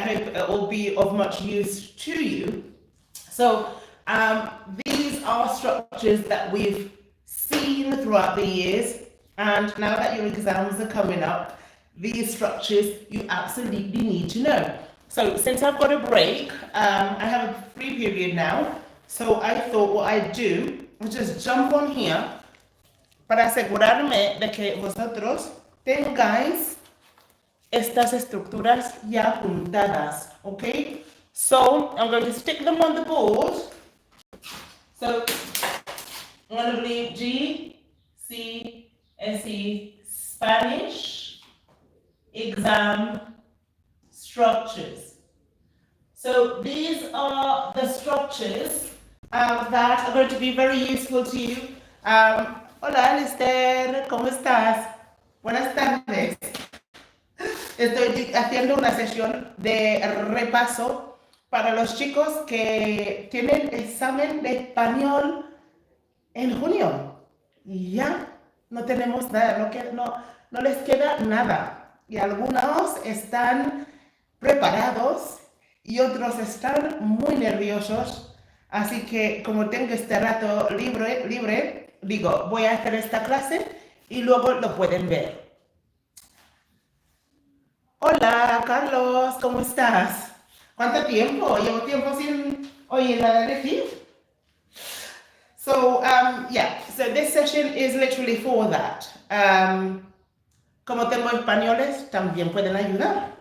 hope it will be of much use to you. So these are structures that we've seen throughout the years, and now that your exams are coming up, these structures you absolutely need to know. So since I've got a break, I have a free period now, so I thought what I'd do was just jump on here para asegurarme de que vosotros tengáis estas estructuras ya apuntadas, okay? So I'm going to stick them on the board. So I'm going to leave Gcse Spanish exam structures. So these are the structures that are going to be very useful to you. Hola Alistair, ¿cómo estás? Buenas tardes. Estoy haciendo una sesión de repaso para los chicos que tienen examen de español en junio. Y ya no tenemos nada, no les queda nada. Y algunos están preparados y otros están muy nerviosos. Así que como tengo este rato libre, digo, voy a hacer esta clase y luego lo pueden ver. Hola, Carlos, ¿cómo estás? ¿Cuánto tiempo? Llevo tiempo sin oír nada de ti. So, so this session is literally for that. Como tengo españoles, también pueden ayudar.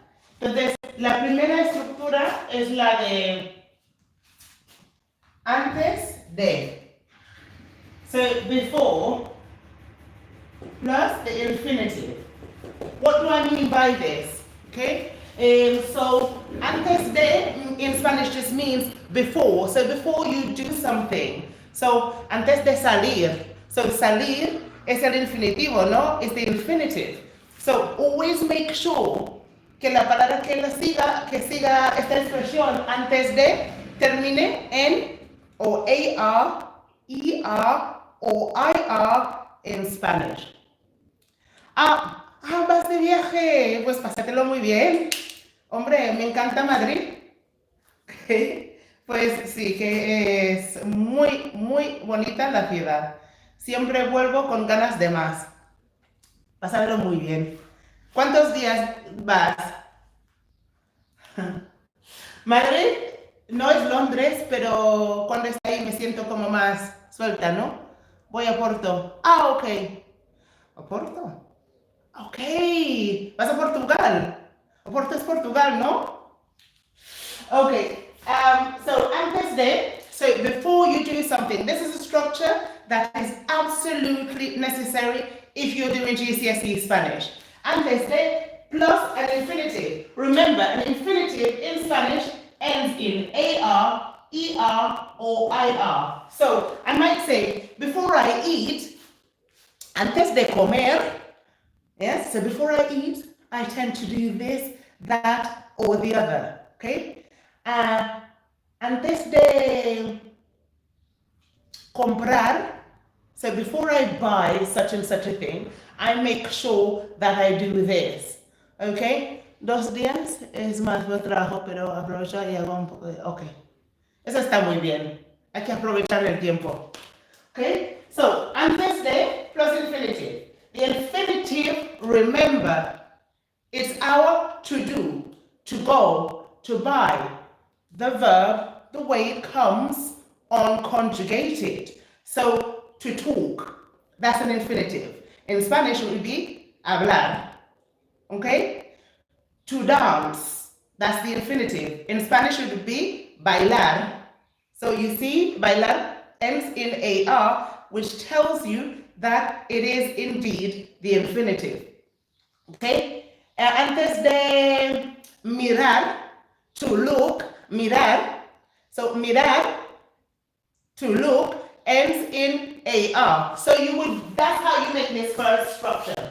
Entonces, la primera estructura es la de antes de. So, before plus the infinitive. What do I mean by this? Okay, so antes de in Spanish just means before. So before you do something. So antes de salir. So salir es el infinitivo, ¿no? It's the infinitive. So always make sure que la palabra que siga esta expresión antes de termine en o AR, ER o IR in Spanish. Vas de viaje, pues pásatelo muy bien. Hombre, me encanta Madrid. Okay. Pues sí, que es muy, muy bonita la ciudad. Siempre vuelvo con ganas de más. Pásatelo muy bien. ¿Cuántos días vas? Madrid no es Londres, pero cuando estoy ahí me siento como más suelta, ¿no? Voy a Porto. Ok. ¿A Porto? Ok, vas a Portugal. Porto es Portugal, ¿no? Okay, so antes de, so before you do something, this is a structure that is absolutely necessary if you're doing GCSE Spanish. Antes de plus an infinitive. Remember, an infinitive in Spanish ends in AR, ER, or IR. So I might say, before I eat, antes de comer. Yes, so before I eat, I tend to do this, that, or the other, okay? Antes de comprar, so before I buy such and such a thing, I make sure that I do this, okay? 2 días es más buen trabajo, pero aprovecho y hago un poco de, ok. Eso está muy bien, hay que aprovechar el tiempo, okay? So, antes de plus infinitive. The infinitive, remember, it's our to do, to go, to buy. The verb, the way it comes, unconjugated. So, to talk, that's an infinitive. In Spanish, it would be hablar. Okay? To dance, that's the infinitive. In Spanish, it would be bailar. So, you see, bailar ends in AR, which tells you that it is indeed the infinitive. Okay? Antes de mirar, to look, mirar. So mirar, to look, ends in AR. So that's how you make this first structure.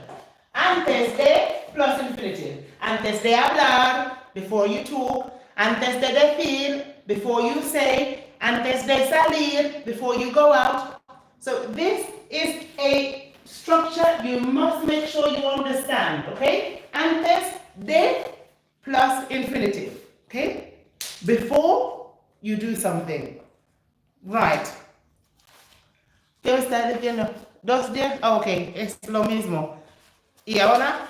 Antes de plus infinitive. Antes de hablar, before you talk. Antes de decir, before you say. Antes de salir, before you go out. So this is a structure you must make sure you understand, okay? Antes de plus infinitive, Okay? Before you do something. Right. ¿Qué me está diciendo? 2 días. Ok, es lo mismo. Y ahora,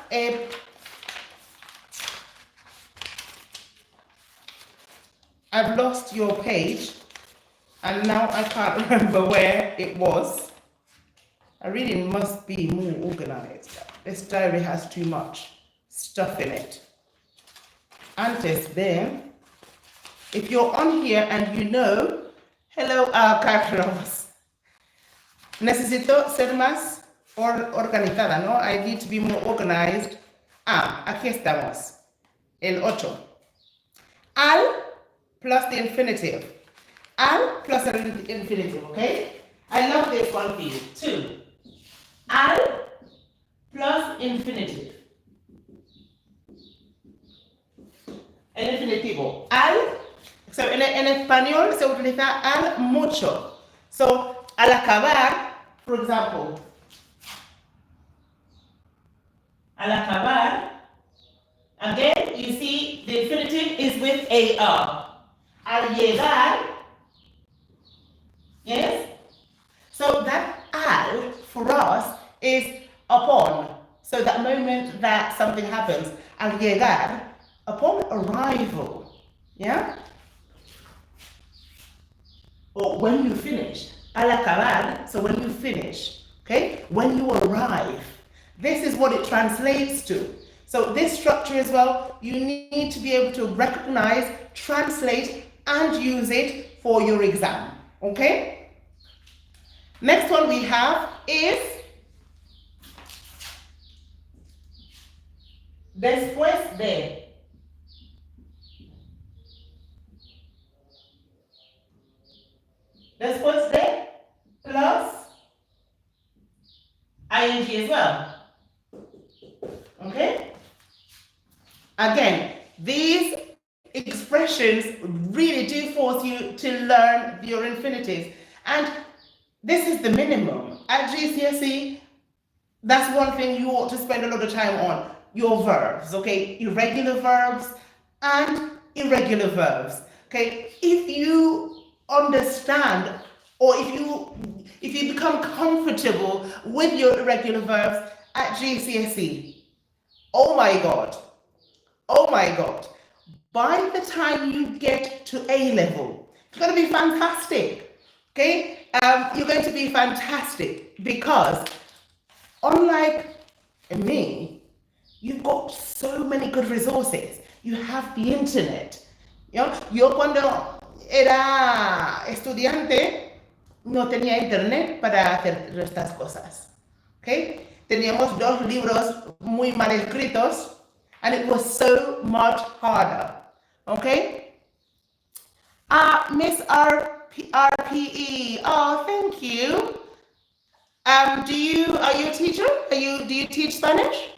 I've lost your page, and now I can't remember where it was. I really must be more organized. This diary has too much stuff in it. Antes de, if you're on here and you know, hello, Carlos. Necesito ser más organizada, ¿no? I need to be more organized. Aquí estamos. El 8. Al plus the infinitive. Al plus the infinitive, okay? I love this one for you. 2. Al plus infinitive. El infinitivo. Al, so en español se utiliza al mucho. So, al acabar, for example, al acabar, again, you see the infinitive is with AR. Al llegar, yes? So that al, for us, is upon. So that moment that something happens, al llegar, upon arrival, yeah? Or when you finish, al acabar, so when you finish, okay? When you arrive. This is what it translates to. So this structure as well, you need to be able to recognize, translate, and use it for your exam, okay? Next one we have is después de. Después de plus ing as well. Okay? Again, these expressions really do force you to learn your infinitives. And this is the minimum. At GCSE, that's one thing you ought to spend a lot of time on. Your verbs, okay? Irregular verbs and irregular verbs. Okay? If you understand, or if you become comfortable with your irregular verbs at GCSE, oh my God, by the time you get to A level, it's going to be fantastic, okay? You're going to be fantastic because unlike me, you've got so many good resources. You have the internet. You know, yo cuando era estudiante no tenía internet para hacer estas cosas, ¿ok? Teníamos 2 libros muy mal escritos and it was so much harder, ¿ok? Miss RPE, oh, thank you. Are you a teacher? Do you teach Spanish?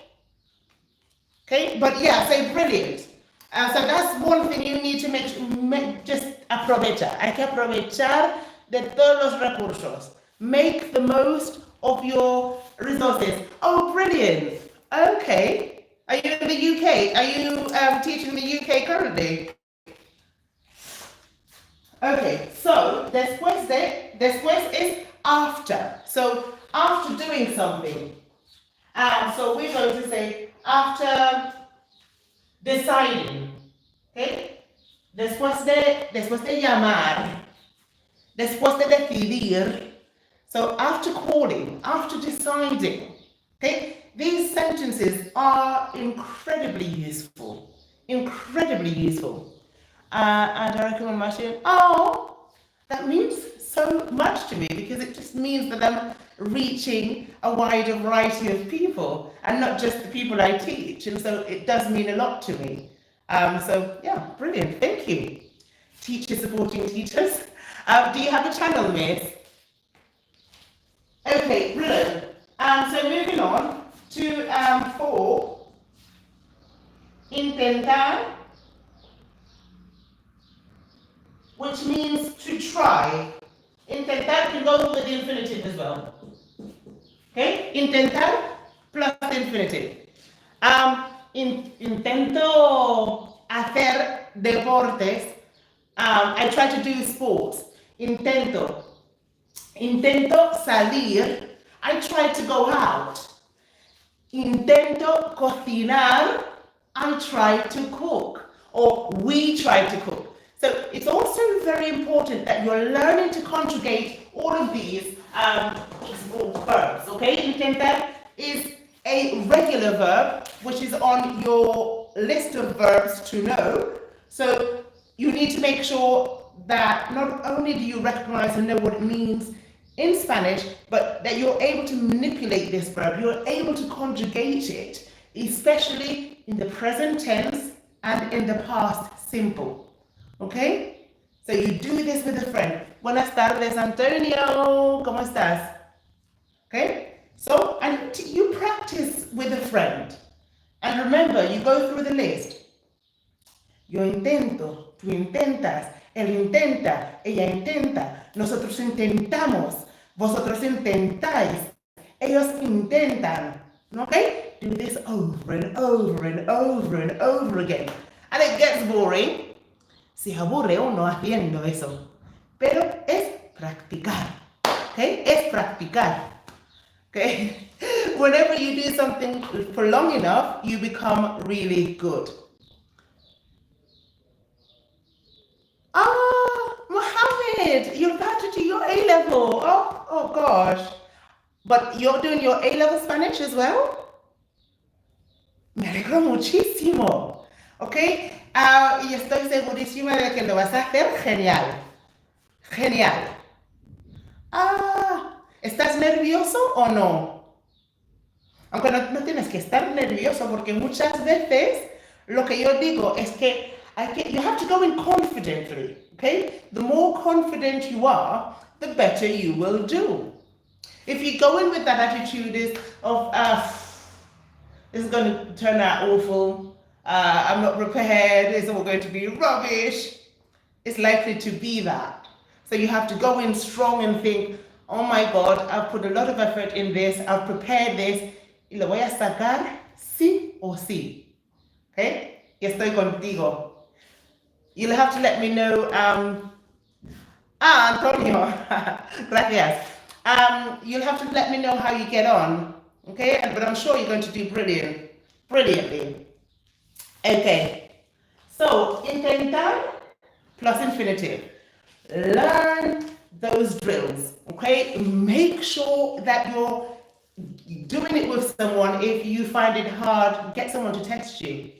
Okay, but yeah, so brilliant. So that's one thing you need to make just aprovechar. Hay que aprovechar de todos los recursos. Make the most of your resources. Oh, brilliant. Okay. Are you in the UK? Are you teaching in the UK currently? Okay, so después is after. So after doing something. So we're going to say after deciding, okay? Después de llamar, después de decidir. So after calling, after deciding, okay? These sentences are incredibly useful, incredibly useful. And I recommend machine. Oh, that means so much to me because it just means that I'm reaching a wider variety of people and not just the people I teach. And so it does mean a lot to me. So yeah, brilliant. Thank you. Teachers supporting teachers. Do you have a channel, Miss? Okay, brilliant. So moving on to 4. Intentar, which means to try. Intentar can go with the infinitive as well. Okay? Intentar plus the infinitive. Intento hacer deportes. I try to do sports. Intento salir. I try to go out. Intento cocinar. I try to cook. Or we try to cook. So it's also very important that you're learning to conjugate all of these verbs. Okay, intentar is a regular verb which is on your list of verbs to know. So you need to make sure that not only do you recognize and know what it means in Spanish, but that you're able to manipulate this verb. You're able to conjugate it, especially in the present tense and in the past simple. Okay? So you do this with a friend. Buenas tardes, Antonio. ¿Cómo estás? Okay? So, and you practice with a friend. And remember, you go through the list. Yo intento, tú intentas, él intenta, ella intenta, nosotros intentamos, vosotros intentáis, ellos intentan. Okay? Do this over and over and over and over again. And it gets boring. Se aburre uno haciendo eso. Pero es practicar. Okay? Es practicar. Okay? Whenever you do something for long enough, you become really good. Mohammed, you're about to do your A-level. Oh gosh. But you're doing your A-level Spanish as well? Me alegro muchísimo. Okay? Y estoy segurísima de que lo vas a hacer genial. Genial. ¿Estás nervioso o no? Aunque no tienes que estar nervioso, porque muchas veces lo que yo digo es que you have to go in confidently, okay? The more confident you are, the better you will do. If you go in with that attitude of, this is going to turn out awful, I'm not prepared, it's all going to be rubbish, it's likely to be that. So you have to go in strong and think, oh my God, I've put a lot of effort in this, I've prepared this, y lo voy a sacar sí o sí. Okay? Y estoy contigo. You'll have to let me know, Antonio, gracias. You'll have to let me know how you get on, okay? But I'm sure you're going to do brilliantly. Okay, so intentar plus infinitive. Learn those drills, okay? Make sure that you're doing it with someone. If you find it hard, get someone to text you.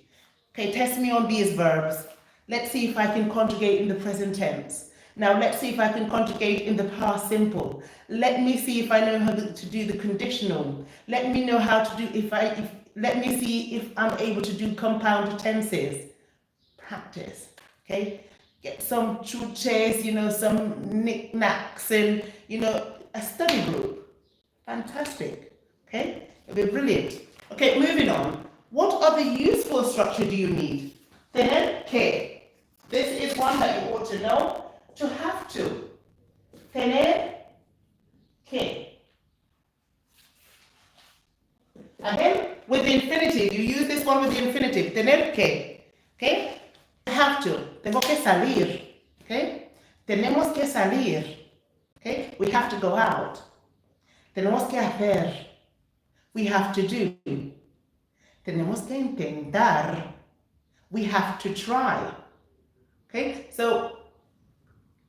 Okay, test me on these verbs. Let's see if I can conjugate in the present tense. Now let's see if I can conjugate in the past simple. Let me see if I know how to do the conditional. Let me know how to do let me see if I'm able to do compound tenses. Practice, okay? Get some chuches, some knickknacks and, a study group. Fantastic, okay? It'll be brilliant. Okay, moving on. What other useful structure do you need? Tener que. This is one that you ought to know. To have to. Tener que. Again, with the infinitive, you use this one with the infinitive. Tener que. Okay? Have to. Tengo que salir. Okay? Tenemos que salir. Okay? We have to go out. Tenemos que hacer. We have to do. Tenemos que intentar. We have to try. Okay? So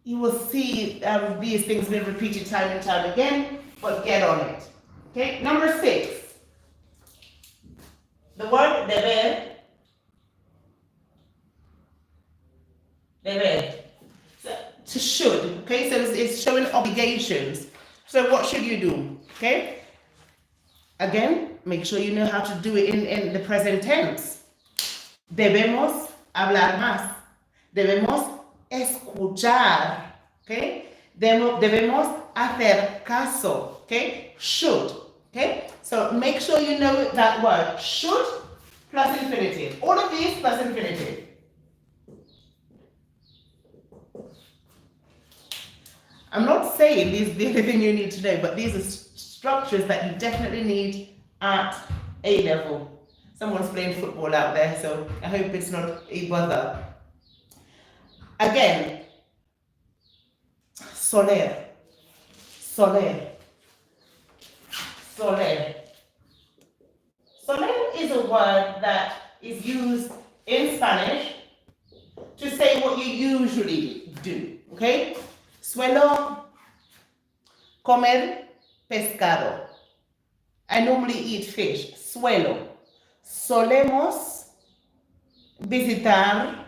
you will see these things being repeated time and time again, but get on it. Okay? Number 6. The word deber. Deber. So, to should. Okay? So it's showing obligations. So what should you do? Okay? Again, make sure you know how to do it in the present tense. Debemos hablar más. Debemos escuchar. Okay? Debemos hacer caso. Okay? Should. Okay? So make sure you know that word. Should plus infinitive. All of these plus infinitive. I'm not saying these are the only thing you need to know, but these are structures that you definitely need at A level. Someone's playing football out there, so I hope it's not a bother. Again, soler, soler, soler. Soler is a word that is used in Spanish to say what you usually do, okay? Suelo comer pescado. I normally eat fish. Suelo. Solemos visitar.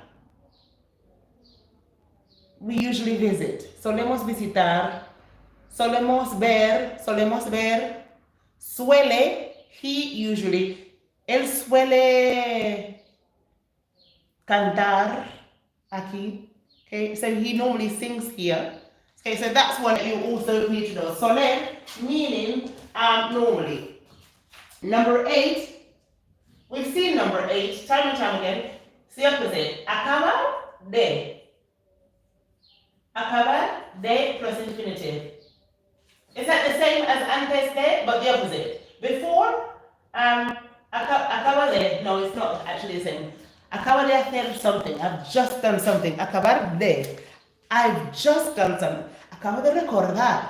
We usually visit. Solemos visitar. Solemos ver. Suele, he usually. Él suele cantar aquí. Okay, so he normally sings here. Okay, so that's one that you also need to know. Soler, meaning normally. Number 8, we've seen number 8 time and time again. It's the opposite. Acabar de. Acabar de plus infinitive. Is that the same as antes de, but the opposite? Before, acaba de, no, it's not actually the same. Acaba de hacer something. I've just done something. Acabar de. I've just done something. Acabo de recordar.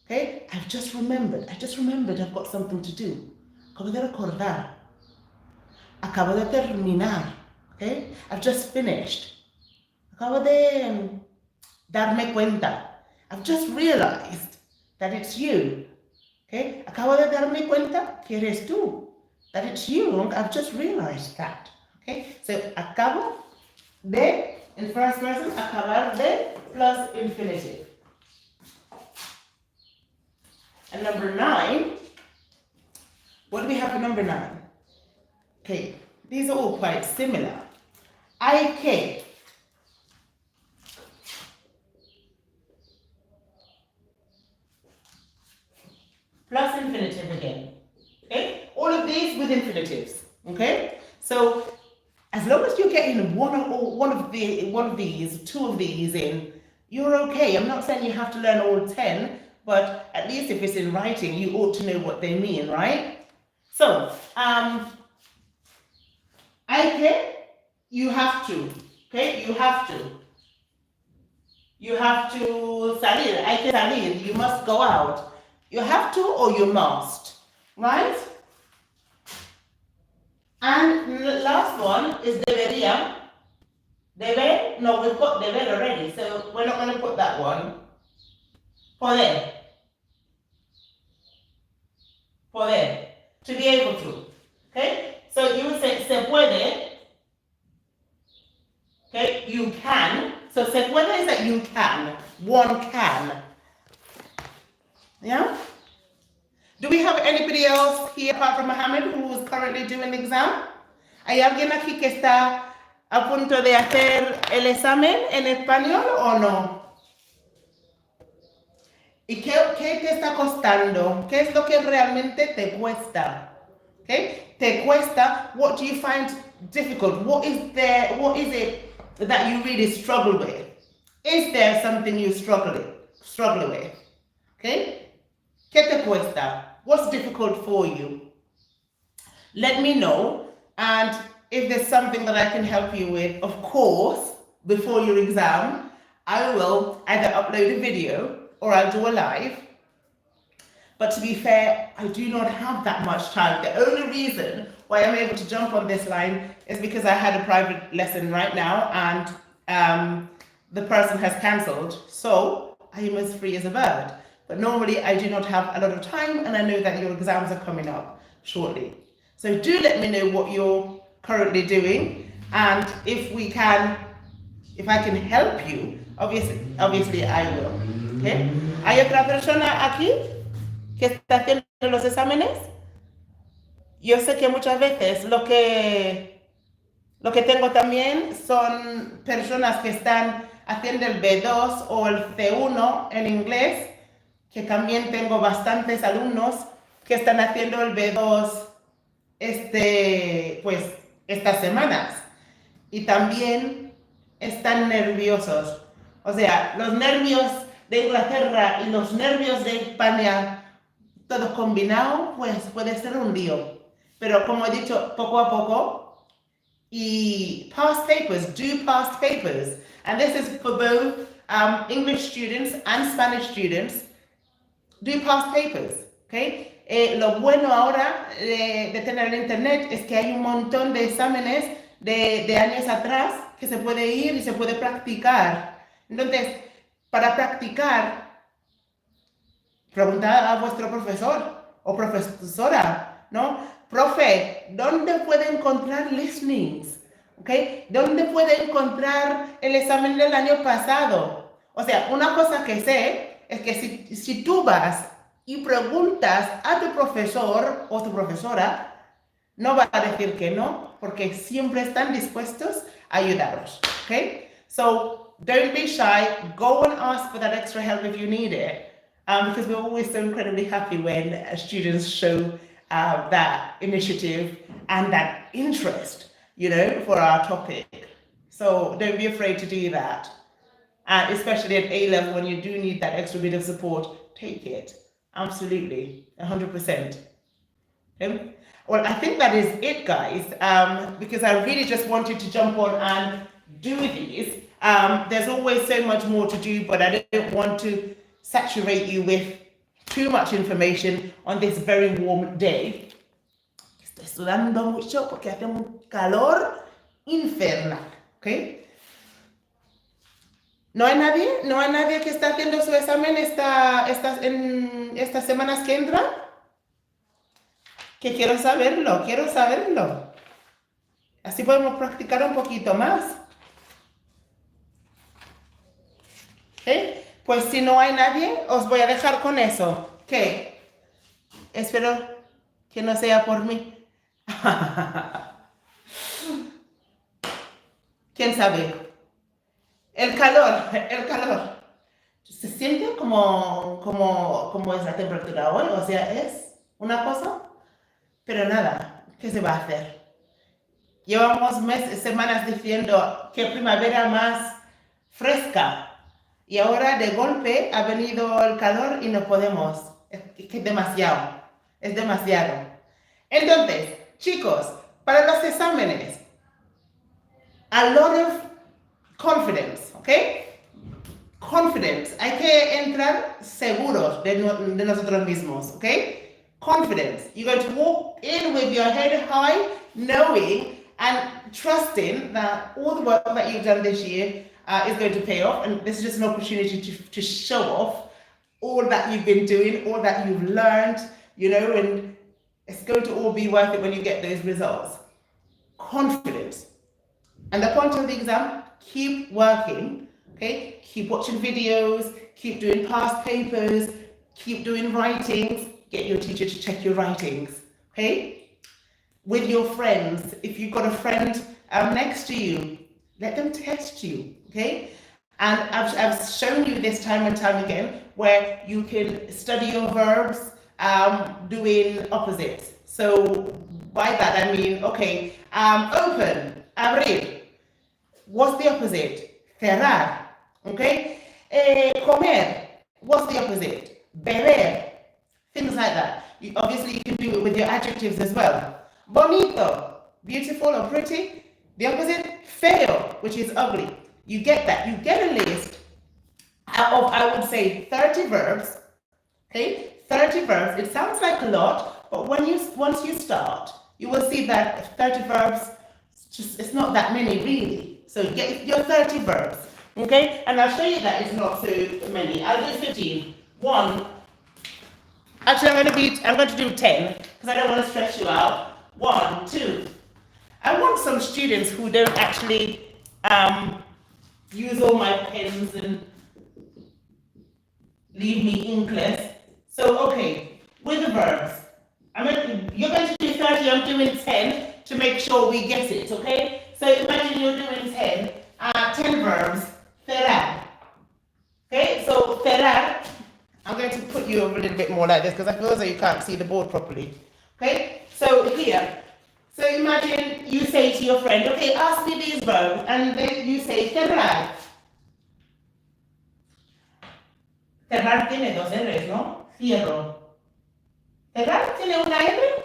Okay? I've just remembered. I just remembered I've got something to do. Acabo de recordar. Acabo de terminar. Okay? I've just finished. Acabo de darme cuenta. I've just realized that it's you. Okay? Acabo de darme cuenta que eres tú. That it's you. I've just realized that. Okay? So, acabo de, in first person, acabar de plus infinitive. And number 9, what do we have for number 9? Okay, these are all quite similar. Hay que. Plus infinitive again. Okay? All of these with infinitives. Okay? So as long as you're getting one of these, 2 of these in, you're okay. I'm not saying you have to learn all 10, but at least if it's in writing, you ought to know what they mean, right? So, hay que, you have to, okay? You have to. You have to salir, hay que salir, you must go out. You have to or you must, right? And the last one is debería. Debe, no, we've got deber already, so we're not going to put that one. Poder. Poder. To be able to. Okay? So you would say se puede. Okay? You can. So se puede is that you can. One can. Yeah? Do we have anybody else here apart from Mohammed who is currently doing the exam? ¿Hay alguien aquí que está a punto de hacer el examen en español o no? ¿Y qué te está costando? ¿Qué es lo que realmente te cuesta? Okay? Te cuesta, what do you find difficult? What is it that you really struggle with? Is there something you struggle with? Okay? ¿Qué te cuesta? What's difficult for you? Let me know, and if there's something that I can help you with, of course, before your exam, I will either upload a video or I'll do a live. But to be fair, I do not have that much time. The only reason why I'm able to jump on this line is because I had a private lesson right now and the person has cancelled. So I am as free as a bird. But normally I do not have a lot of time, and I know that your exams are coming up shortly. So do let me know what you're currently doing, and if I can help you, obviously I will. Okay? ¿Hay otra persona aquí que está haciendo los exámenes? Yo sé que muchas veces lo que tengo también son personas que están haciendo el B2 o el C1 en inglés, que también tengo bastantes alumnos que están haciendo el B2 estas semanas, y también están nerviosos. O sea, los nervios de Inglaterra y los nervios de España, todos combinados, pues puede ser un lío. Pero como he dicho, poco a poco, y past papers, do past papers. And this is for both English students and Spanish students. Do past papers, ¿ok? Lo bueno ahora de tener el internet es que hay un montón de exámenes de años atrás que se puede ir y se puede practicar. Entonces, para practicar, preguntad a vuestro profesor o profesora, ¿no? Profe, ¿dónde puede encontrar listenings? ¿Ok? ¿Dónde puede encontrar el examen del año pasado? O sea, una cosa que sé es que si tú vas y preguntas a tu profesor o tu profesora, no va a decir que no, porque siempre están dispuestos a ayudaros. ¿Ok? So, don't be shy. Go and ask for that extra help if you need it. Because we're always so incredibly happy when students show that initiative and that interest, you know, for our topic. So don't be afraid to do that. And especially at A-level, when you do need that extra bit of support, take it. Absolutely, 100%. Okay? Well, I think that is it, guys, because I really just wanted to jump on and do these. There's always so much more to do, but I don't want to saturate you with too much information on this very warm day. Estoy sudando mucho porque hace un calor infernal, ¿ok? ¿No hay nadie que está haciendo su examen en estas semanas que entran? Que quiero saberlo. Así podemos practicar un poquito más. ¿Eh? Pues si no hay nadie, os voy a dejar con eso. ¿Qué? Espero que no sea por mí. ¿Quién sabe? El calor. ¿Se siente como es la temperatura hoy? O sea, es una cosa, pero nada, ¿qué se va a hacer? Llevamos semanas diciendo que primavera más fresca y ahora de golpe ha venido el calor y no podemos. Es demasiado, es demasiado. Entonces, chicos, para los exámenes, a lot of confidence, ¿ok? Confidence. Hay que entrar seguros de nosotros mismos, ¿ok? Confidence. You're going to walk in with your head high, knowing and trusting that all the work that you've done this year is going to pay off. And this is just an opportunity to show off all that you've been doing, all that you've learned, you know, and it's going to all be worth it when you get those results. Confidence. And the point of the exam, keep working, okay? Keep watching videos, keep doing past papers, keep doing writings, get your teacher to check your writings, okay? With your friends, if you've got a friend next to you, let them test you, okay? And I've shown you this time and time again where you can study your verbs doing opposites. So by that I mean, okay, open, abrir. What's the opposite? Cerrar, okay? Comer, what's the opposite? Beber, things like that. Obviously, you can do it with your adjectives as well. Bonito, beautiful or pretty. The opposite, feo, which is ugly. You get that. You get a list of, I would say, 30 verbs, okay? 30 verbs. It sounds like a lot, but once you start, you will see that 30 verbs, it's not that many really. So get your 30 verbs, okay? And I'll show you that it's not so many. I'll do 15. One. Actually, I'm going to do 10 because I don't want to stress you out. 1, 2. I want some students who don't actually use all my pens and leave me inkless. So, okay, with the verbs, you're going to do 30, I'm doing 10 to make sure we get it, okay? So imagine you're doing 10 verbs, cerrar. Okay, so cerrar, I'm going to put you a little bit more like this because I feel as though you can't see the board properly. Okay, so here, so imagine you say to your friend, okay, ask me these verbs, and then you say cerrar. Cerrar tiene dos R's, ¿no? Cierro. ¿Cerrar tiene una R?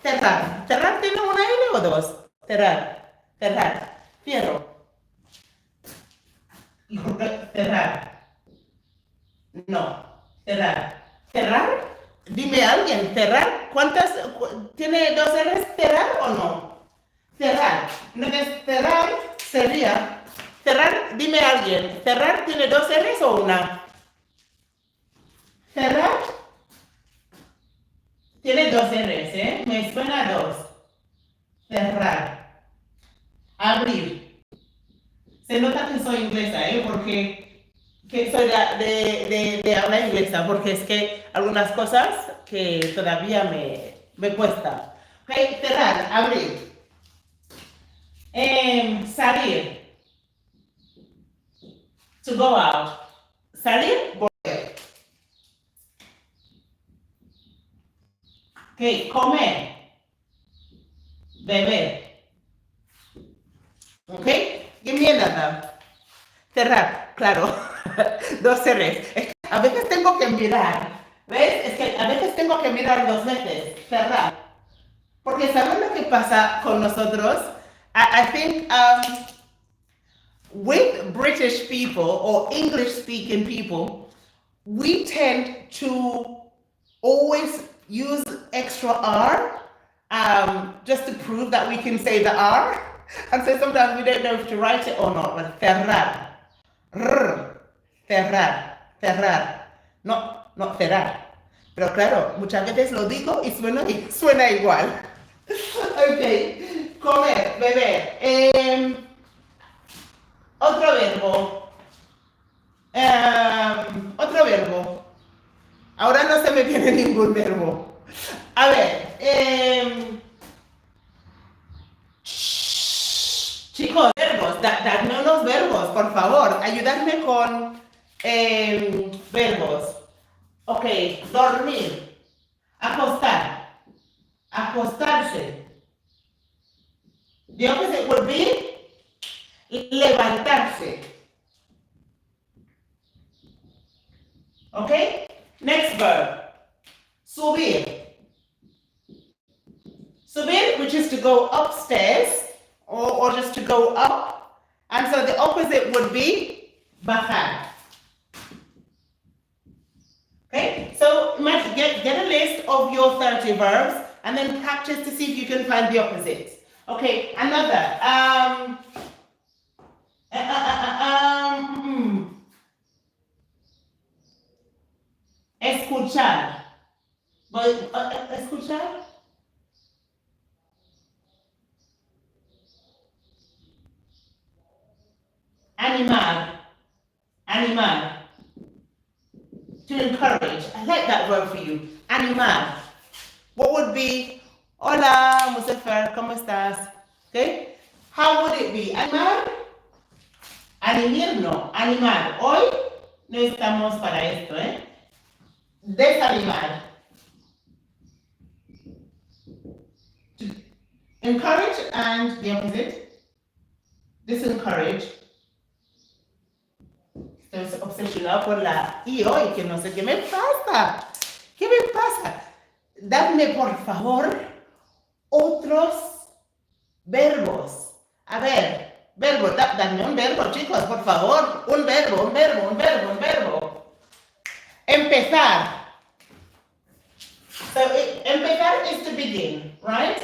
Cerrar. ¿Cerrar tiene una R o dos? Cerrar. Cerrar. Cierro. Cerrar. No. Cerrar. ¿Cerrar? Dime alguien, ¿cerrar? ¿Cuántas? ¿Tiene dos R's cerrar o no? Cerrar. Entonces, cerrar sería... Cerrar, dime alguien, ¿cerrar tiene dos R's o una? Cerrar tiene dos R's, ¿eh? Me suena a dos. Cerrar. Abrir. Se nota que soy inglesa, ¿eh? Porque soy de habla inglesa, porque es que algunas cosas que todavía me cuesta. Ok, cerrar, abrir. Salir. To go out. Salir, volver. Ok, comer. Beber. Ok, give me another. Cerrar, claro. Dos R's. Es que a veces tengo que mirar. ¿Ves? Es que a veces tengo que mirar dos veces. Cerrar. Porque ¿saben lo que pasa con nosotros? I think with British people or English speaking people, we tend to always use extra R just to prove that we can say the R. And so sometimes we don't know if to write it or not. But cerrar. Cerrar. Cerrar. No, no, cerrar. Pero claro, muchas veces lo digo y suena igual. Ok. Comer, beber. Otro verbo. Otro verbo. Ahora no se me viene ningún verbo. A ver. Chicos, verbos. Dadme unos verbos, por favor. Ayudarme con verbos. Ok. Dormir. Acostar. Acostarse. The opposite would be levantarse. Okay? Next verb. Subir. Subir, which is to go upstairs or just to go up. And so the opposite would be bajar. Okay? So get a list of your 30 verbs and then practice to see if you can find the opposite. Okay, another. Escuchar. Escuchar. Animar. Animar. To encourage. I like that word for you. Animar. What would be, hola, Mustafa, ¿cómo estás? Okay? How would it be? Animar. Animir, no. Animar. Hoy no estamos para esto, ¿eh? Desanimar. To encourage and the opposite. Disencourage. Estoy obsesionado por la I hoy, que no sé qué me pasa. ¿Qué me pasa? Dadme, por favor, otros verbos. A ver, verbo, dadme un verbo, chicos, por favor. Un verbo. Empezar. So, empezar is to begin, right?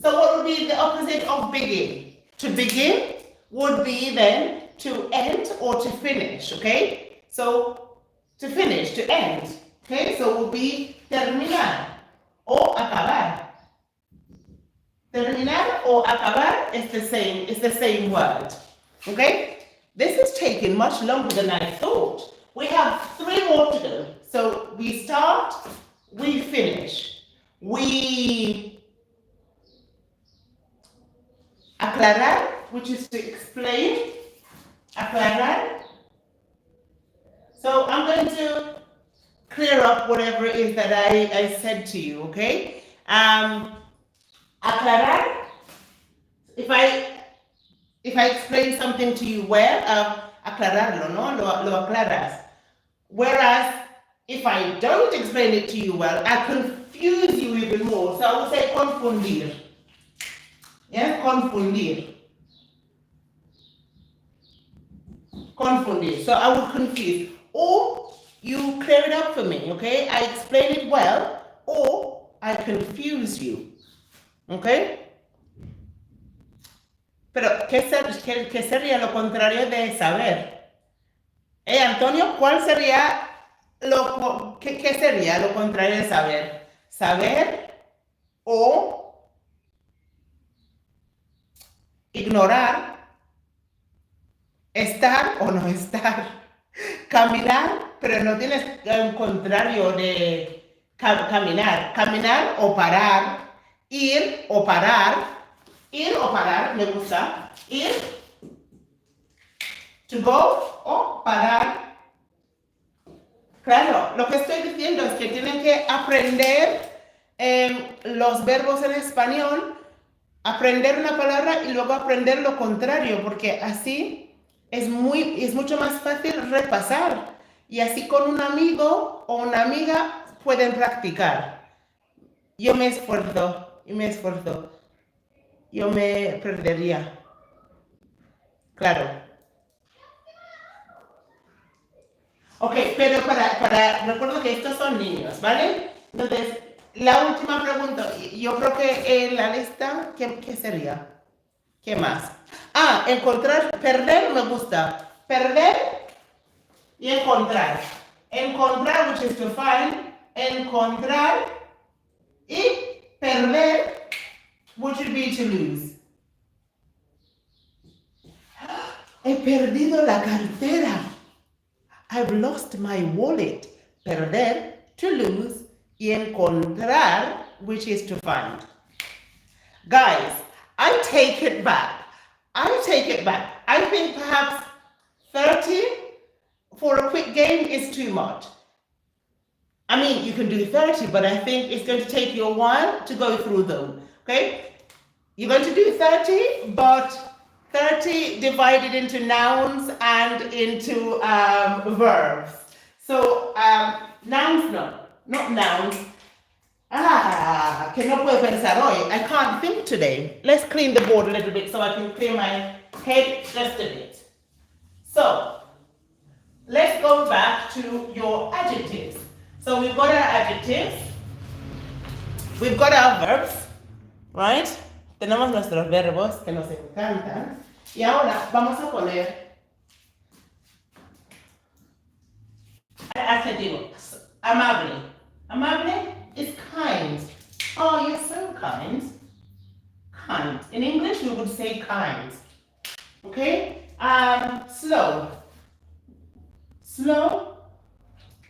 So what would be the opposite of begin? To begin would be then to end or to finish, okay? So, to finish, to end, okay? So, it would be terminar o acabar. Terminar or acabar is the same word, okay? This is taking much longer than I thought. We have 3 more to go. So, we start, we finish. We aclarar, which is to explain. Aclarar. So I'm going to clear up whatever it is that I said to you, okay? Aclarar. If I explain something to you well, aclararlo, ¿no? Lo aclaras. Whereas if I don't explain it to you well, I confuse you even more. So I would say confundir. Yeah, confundir. Confundir. So I would confuse. Or you clear it up for me, okay? I explain it well, or I confuse you, okay? Pero, ¿qué sería lo contrario de saber? Antonio, ¿cuál sería qué sería lo contrario de saber? Saber o ignorar, estar o no estar, caminar, pero no tienes el contrario de caminar, caminar o parar, ir o parar, me gusta, ir, to go o parar. Claro, lo que estoy diciendo es que tienen que aprender los verbos en español, aprender una palabra y luego aprender lo contrario, porque así es mucho más fácil repasar. Y así con un amigo o una amiga pueden practicar. Yo me esfuerzo, yo me perdería. Claro. Ok, pero recuerdo que estos son niños, ¿vale? Entonces, la última pregunta, yo creo que en la lista, ¿qué sería? ¿Qué más? Encontrar, perder me gusta. Perder y encontrar. Encontrar, which is to find. Encontrar y perder, which would be to lose. He perdido la cartera. I've lost my wallet. Perder, to lose, y encontrar, which is to find. Guys, I take it back. I think perhaps 30 for a quick game is too much. I mean, you can do 30, but I think it's going to take you a while to go through them, okay? You're going to do 30, but 30 divided into nouns and into verbs. So, nouns, no, not nouns. Que no puedo pensar hoy. I can't think today. Let's clean the board a little bit so I can clear my head just a bit. So, let's go back to your adjectives. So, we've got our adjectives. We've got our verbs, right? Tenemos nuestros verbos que nos encantan. Y ahora vamos a poner adjetivos. Amable. Amable is kind. Oh, you're so kind. Kind. In English, we would say kind. Okay? Slow. Slow.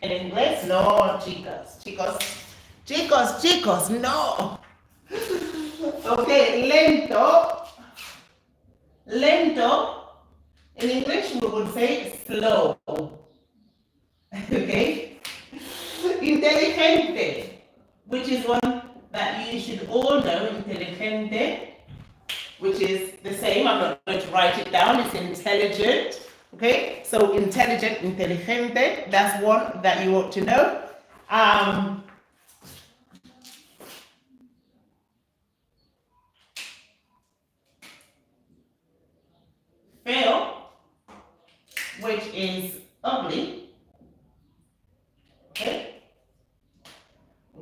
In English, no, chicas. Chicos, no. Okay, lento. Lento. In English, we would say slow. Okay? Inteligente, which is one that you should all know, inteligente, which is the same. I'm not going to write it down. It's intelligent. Okay? So intelligent, inteligente, that's one that you ought to know. Feo, which is ugly. Okay?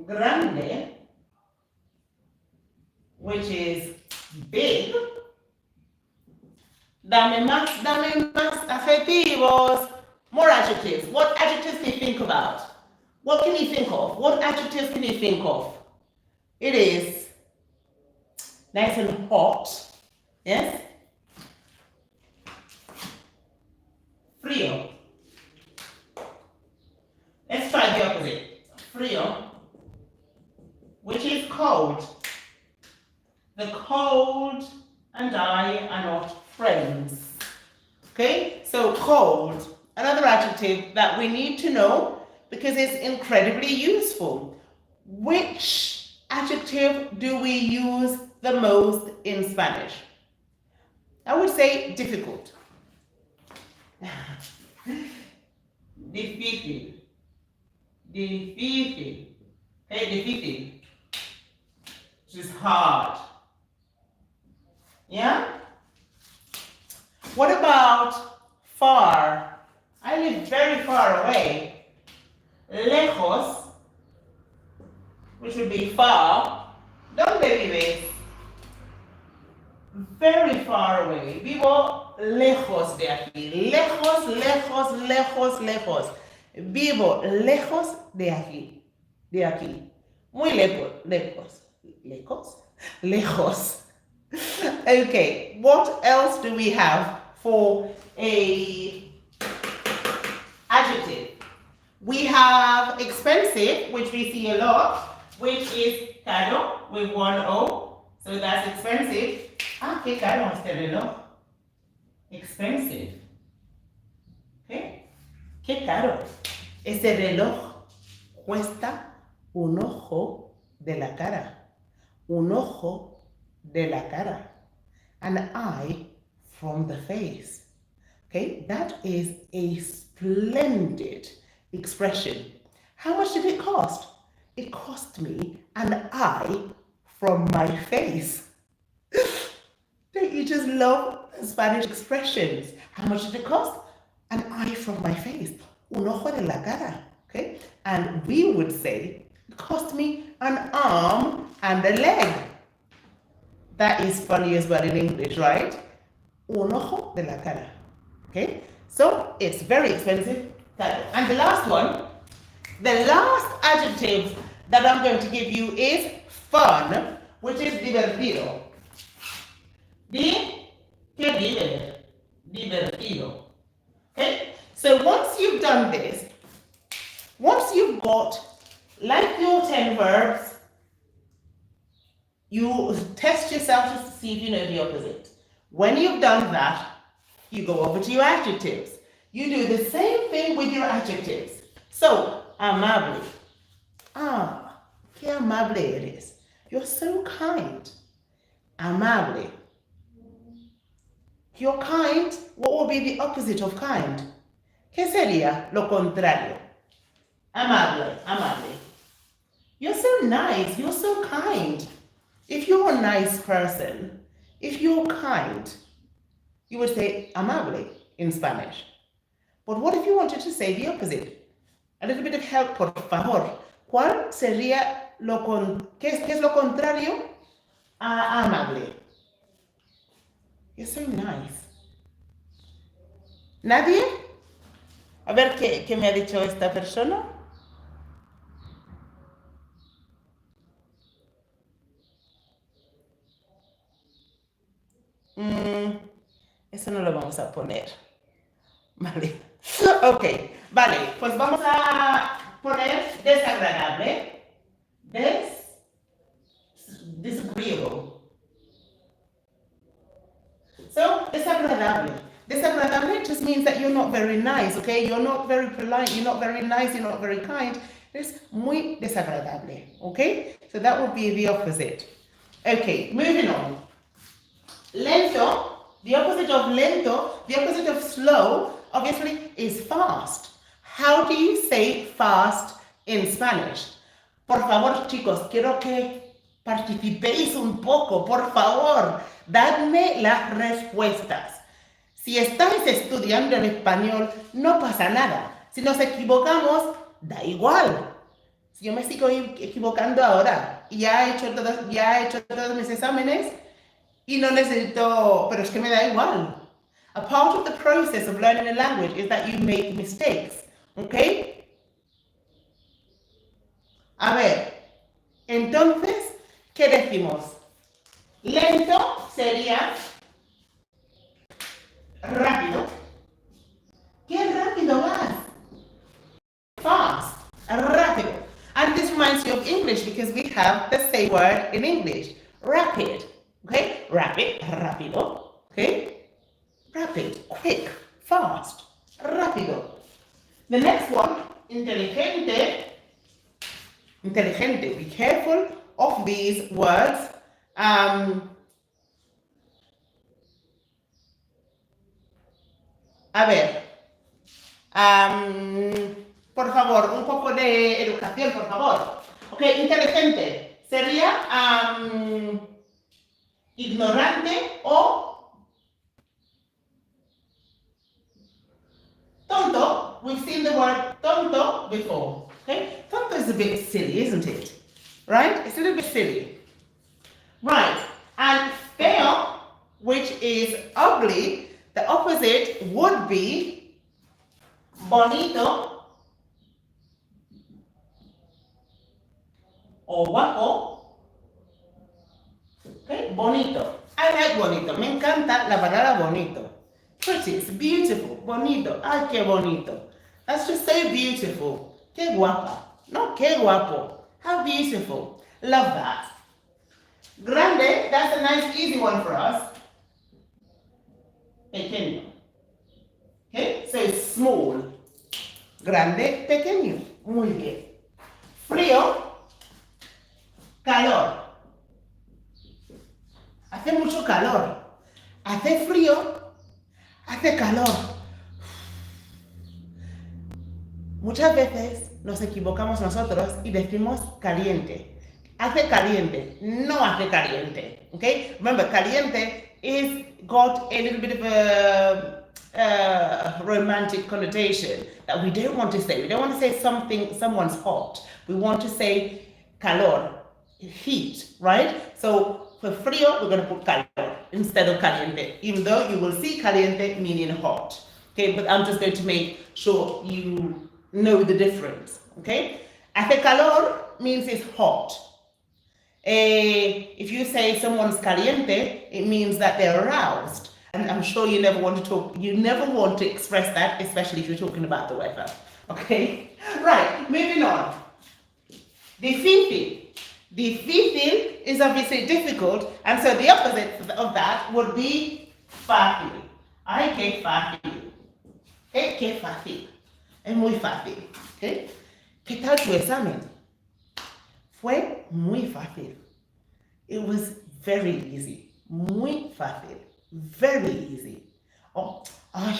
Grande, which is big. Dame más adjetivos. More adjectives. What adjectives can you think about? What can you think of? What adjectives can you think of? It is nice and hot. Yes? Frío. Let's try the opposite. Frío, which is cold. The cold and I are not friends. Okay, so cold, another adjective that we need to know because it's incredibly useful. Which adjective do we use the most in Spanish? I would say difficult. Difícil. Difícil. Okay, difícil. Which is hard. Yeah? What about far. I live very far away. Lejos, which would be far. ¿Dónde vives? Very far away. Vivo lejos de aquí. Lejos, lejos, lejos, lejos. Vivo lejos de aquí. De aquí. Muy lejos. Lejos. Lejos? Lejos. Okay, what else do we have for a adjective? We have expensive, which we see a lot, which is caro with one O. So that's expensive. Ah, qué caro este reloj. Expensive. ¿Okay? Qué caro. Ese reloj cuesta un ojo de la cara. Un ojo de la cara. An eye from the face. Okay, that is a splendid expression. How much did it cost? It cost me an eye from my face. Don't you just love Spanish expressions? How much did it cost? An eye from my face. Un ojo de la cara. Okay, and we would say it cost me an arm and a leg. That is funny as well in English, right? Un ojo de la cara. Okay? So it's very expensive. And the last one, the last adjective that I'm going to give you is fun, which is divertido. Divertido. Okay? So once you've done this, once you've got, like your 10 verbs, you test yourself to see if you know the opposite. When you've done that, you go over to your adjectives. You do the same thing with your adjectives. So, amable. Ah, qué amable eres. You're so kind. Amable. You're kind. What would be the opposite of kind? ¿Qué sería lo contrario? Amable, amable. You're so nice. You're so kind. If you're a nice person, if you're kind, you would say amable in Spanish. But what if you wanted to say the opposite? A little bit of help, por favor. ¿Cuál sería qué es lo contrario a amable? You're so nice. ¿Nadie? A ver qué me ha dicho esta persona. Eso no lo vamos a poner. Vale. Ok, vale, pues vamos a poner desagradable. Disagreeable. So, desagradable. Desagradable just means that you're not very nice, okay? You're not very polite, you're not very nice, you're not very kind. Es muy desagradable, okay? So that would be the opposite. Okay, moving on. Lento. The opposite of lento, the opposite of slow, obviously, is fast. How do you say fast in Spanish? Por favor, chicos, quiero que participéis un poco, por favor. Dadme las respuestas. Si estáis estudiando en español, no pasa nada. Si nos equivocamos, da igual. Si yo me sigo equivocando ahora y ya he hecho todos mis exámenes, y no necesito, pero es que me da igual. A part of the process of learning a language is that you make mistakes, ¿ok? A ver, entonces, ¿qué decimos? Lento sería rápido. ¿Qué rápido vas? Fast, rápido. And this reminds you of English because we have the same word in English, rapid. Okay, rapid, rápido, okay? Rapid, quick, fast, rápido. The next one, inteligente. Inteligente, be careful of these words. A ver, por favor, un poco de educación, por favor. Okay, inteligente sería ignorante o we've seen the word tonto before. Okay? Tonto is a bit silly, isn't it? Right? It's a little bit silly. Right. And feo, which is ugly, the opposite would be bonito or guapo. Okay? Bonito. I like bonito. Me encanta la palabra bonito. Pretty, it's beautiful. Bonito. Ay, qué bonito. That's just so beautiful. Qué guapa. No, qué guapo. How beautiful. Love that. Grande, that's a nice easy one for us. Pequeño. Okay, so it's small. Grande, pequeño. Muy bien. Frío, calor. Hace mucho calor. Hace frío, hace calor. Muchas veces nos equivocamos nosotros y decimos caliente. Hace caliente, no hace caliente. Okay? Remember, caliente is got a little bit of a romantic connotation that we don't want to say. We don't want to say someone's hot. We want to say calor, heat, right? So for frío, we're going to put calor instead of caliente, even though you will see caliente meaning hot. Okay, but I'm just going to make sure you know the difference. Okay, hace calor means it's hot. If you say someone's caliente, it means that they're aroused. And I'm sure you never want to express that, especially if you're talking about the weather. Okay? Right, moving on. Difícil. Difícil is obviously difficult, and so the opposite of that would be fácil. Ay, qué fácil. Qué fácil. Es muy fácil. Okay? ¿Qué tal tu examen? Fue muy fácil. It was very easy. Muy fácil. Very easy. Oh, ay,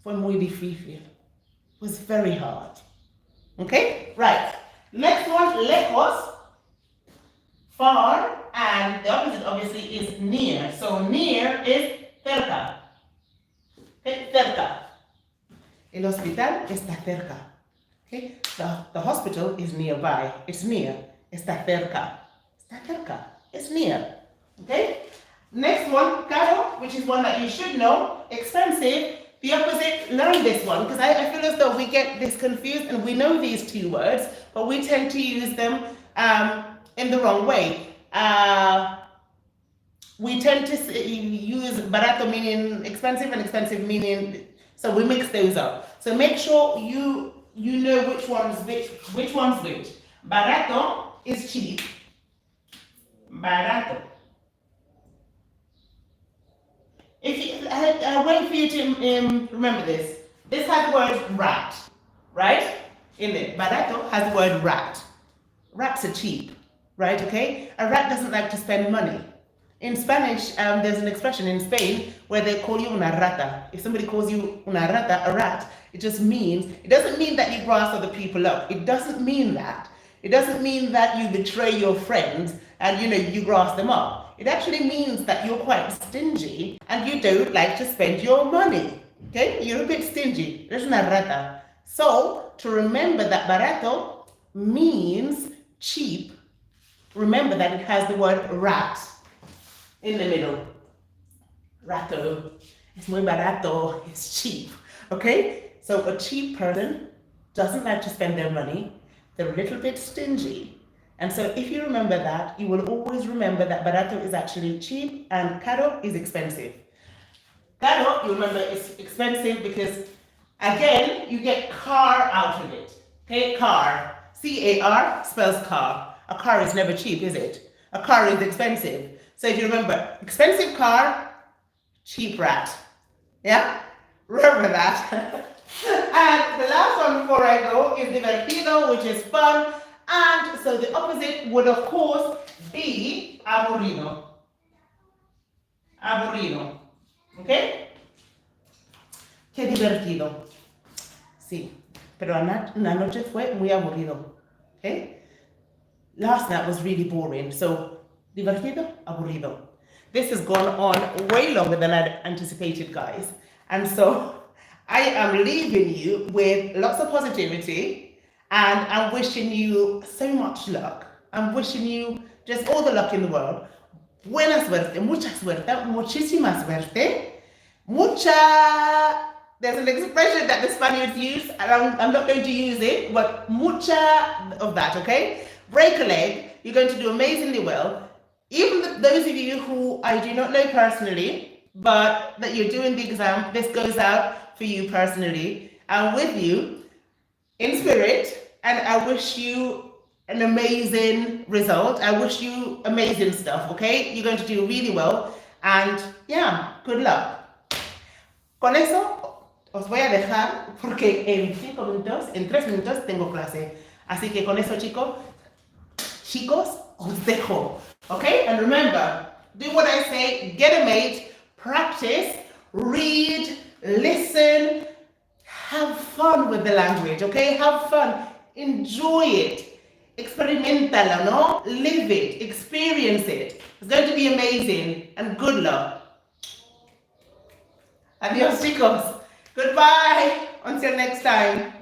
fue muy difícil. It was very hard. Okay? Right. Next one, lejos. Far, and the opposite obviously is near. So near is cerca. Okay? Cerca. El hospital está cerca. Okay? The hospital is nearby. It's near. Está cerca. Está cerca. It's near. Okay? Next one, caro, which is one that you should know. Expensive. The opposite, learn this one, because I feel as though we get this confused and we know these two words, but we tend to use them in the wrong way. We tend to use barato meaning expensive and expensive meaning, so we mix those up. So make sure you know which one's which. Barato is cheap. Barato. I wait for you to remember this. This has the word rat, right? In it. Barato has the word rat. Rats are cheap, right? Okay? A rat doesn't like to spend money. In Spanish, there's an expression in Spain where they call you una rata. If somebody calls you una rata, a rat, it doesn't mean that you grass other people up. It doesn't mean that. It doesn't mean that you betray your friends and you grass them up. It actually means that you're quite stingy and you don't like to spend your money. Okay? You're a bit stingy. There's una rata. So, to remember that barato means cheap, remember that it has the word rat in the middle. Rato. It's muy barato. It's cheap. Okay? So a cheap person doesn't like to spend their money. They're a little bit stingy. And so if you remember that, you will always remember that barato is actually cheap and caro is expensive. Caro, you remember, is expensive because, again, you get car out of it. Okay? Car. C-A-R spells car. A car is never cheap, is it? A car is expensive. So if you remember, expensive car, cheap rat. Yeah? Remember that. And the last one before I go is divertido, which is fun. And so the opposite would, of course, be aburrido. Aburrido. ¿Ok? Qué divertido. Sí, pero la noche fue muy aburrido. ¿Ok? Last night was really boring. So, divertido, aburrido. This has gone on way longer than I'd anticipated, guys. And so, I am leaving you with lots of positivity, and I'm wishing you so much luck. I'm wishing you just all the luck in the world. Buena suerte, mucha suerte, muchísima suerte, mucha. There's an expression that the Spaniards use, and I'm not going to use it, but mucha of that, okay? Break a leg, you're going to do amazingly well. Even those of you who I do not know personally, but that you're doing the exam, this goes out for you personally. I'm with you in spirit, and I wish you an amazing result. I wish you amazing stuff, okay? You're going to do really well, and yeah, good luck. Con eso os voy a dejar porque en 5 minutos, en 3 minutos tengo clase. Así que con eso, chicos, os dejo. Okay? And remember, do what I say, get a mate, practice, read, listen, have fun with the language, okay? Have fun, enjoy it, experimentalo, no? Live it, experience it. It's going to be amazing, and good luck. Adios, chicos. Goodbye. Until next time.